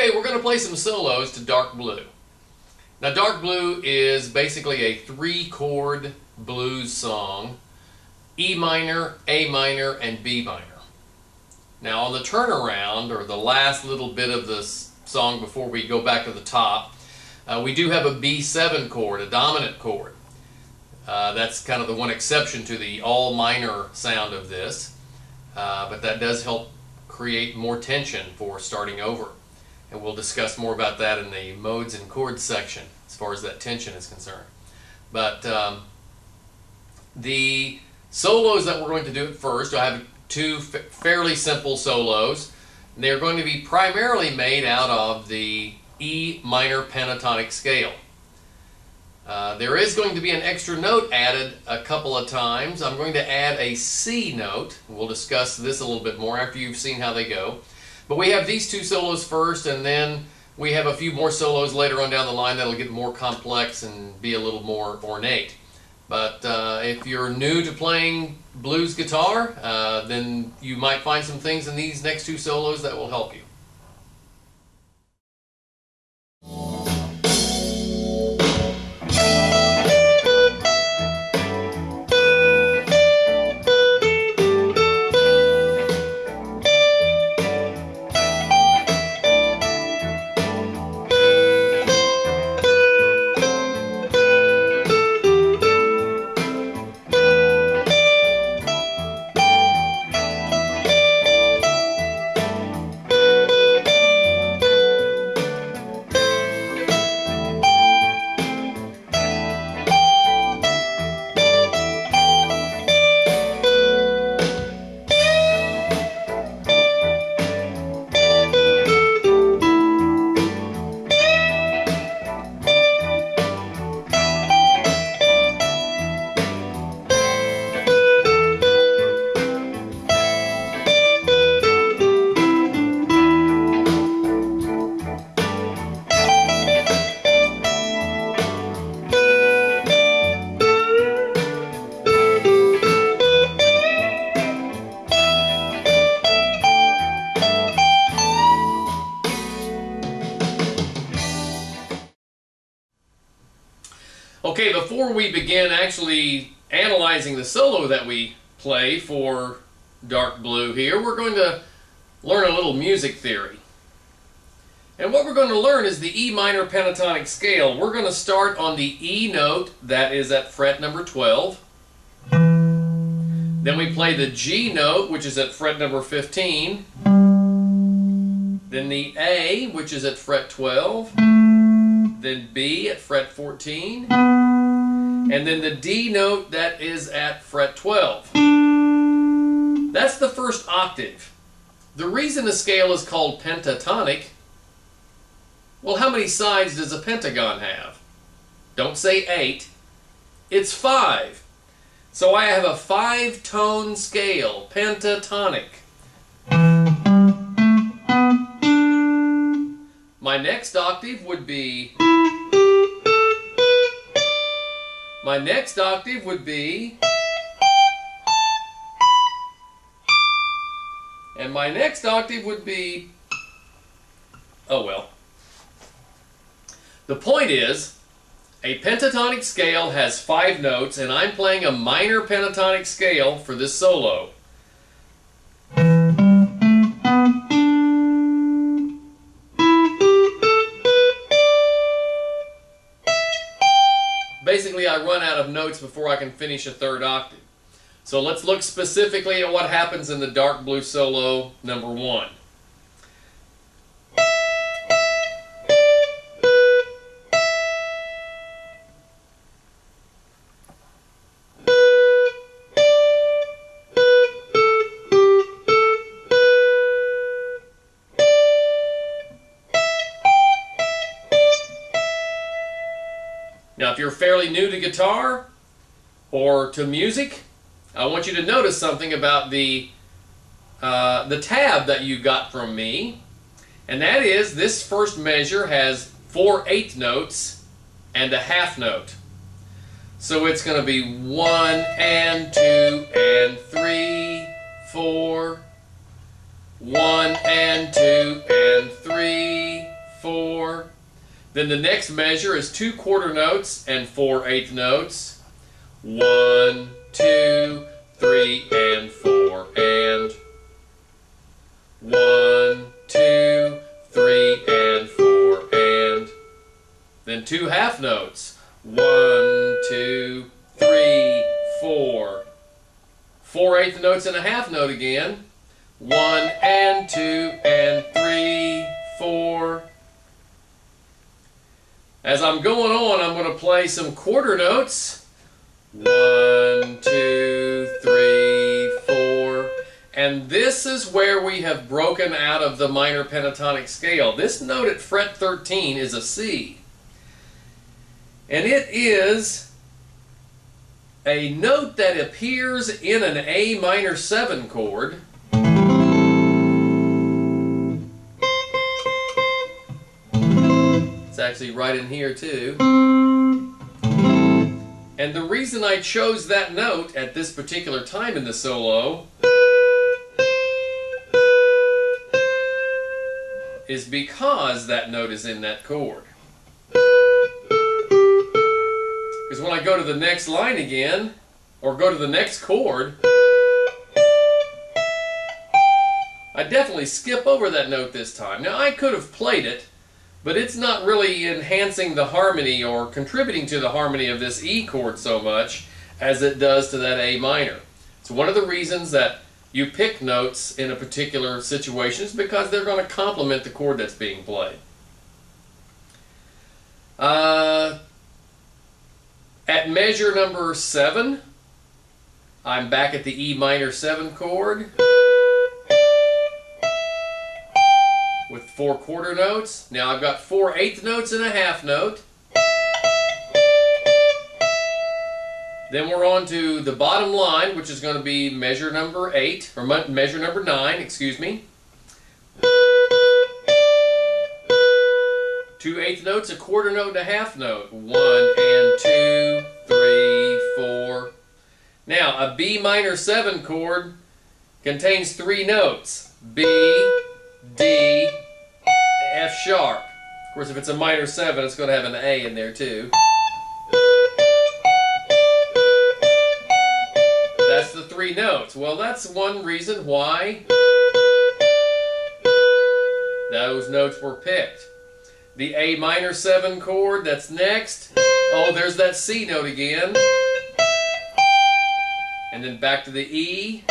Okay, we're going to play some solos to Dark Blue. Now, Dark Blue is basically a 3-chord blues song: E minor, A minor, and B minor. Now, on the turnaround, or the last little bit of this song before we go back to the top, we do have a B7 chord, a dominant chord. That's kind of the one exception to the all minor sound of this, but that does help create more tension for starting over. And we'll discuss more about that in the modes and chords section as far as that tension is concerned. But the solos that we're going to do at first, I have two fairly simple solos. They're going to be primarily made out of the E minor pentatonic scale. There is going to be an extra note added a couple of times. I'm going to add a C note. We'll discuss this a little bit more after you've seen how they go. But we have these two solos first, and then we have a few more solos later on down the line that'll get more complex and be a little more ornate. But if you're new to playing blues guitar, then you might find some things in these next two solos that will help you. Okay, before we begin actually analyzing the solo that we play for Dark Blue here, we're going to learn a little music theory. And what we're going to learn is the E minor pentatonic scale. We're going to start on the E note, that is at fret number 12. Then we play the G note, which is at fret number 15. Then the A, which is at fret 12. Then B at fret 14, and then the D note that is at fret 12. That's the first octave. The reason the scale is called pentatonic, well, how many sides does a pentagon have? Don't say 8, it's 5. So I have a 5-tone scale, pentatonic. My next octave would be... My next octave would be... And my next octave would be... Oh well. The point is, a pentatonic scale has 5 notes, and I'm playing a minor pentatonic scale for this solo. Basically, I run out of notes before I can finish a 3rd octave. So let's look specifically at what happens in the Dark Blue solo number 1. Now, if you're fairly new to guitar or to music, I want you to notice something about the tab that you got from me, and that is this first measure has 4 eighth notes and a half note. So it's going to be 1 and 2 and 3, 4, 1 and 2 and 3, Then the next measure is 2 quarter notes and 4 eighth notes. 1, 2, 3, and 4, and 1, 2, 3, and 4, and then 2 half notes. 1, 2, 3, 4. 4 eighth notes and a half note again. 1 and 2 and 3, 4. As I'm going on, I'm going to play some quarter notes. 1, 2, 3, 4. And this is where we have broken out of the minor pentatonic scale. This note at fret 13 is a C. And it is a note that appears in an A minor 7 chord. It's actually right in here too. And the reason I chose that note at this particular time in the solo is because that note is in that chord. Because when I go to the next line again, or go to the next chord, I definitely skip over that note this time. Now I could have played it, but it's not really enhancing the harmony or contributing to the harmony of this E chord so much as it does to that A minor. It's one of the reasons that you pick notes in a particular situation is because they're going to complement the chord that's being played. At measure number 7, I'm back at the E minor 7 chord with 4 quarter notes. Now I've got 4 eighth notes and a half note. Then we're on to the bottom line, which is going to be measure number 8, or measure number 9, excuse me. 2 eighth notes, a quarter note, and a half note. 1 and 2, 3, 4. Now, a B minor 7 chord contains 3 notes. B, D, F sharp. Of course, if it's a minor 7, it's going to have an A in there too. That's the 3 notes. Well, that's one reason why those notes were picked. The A minor 7 chord, that's next. Oh, there's that C note again. And then back to the E.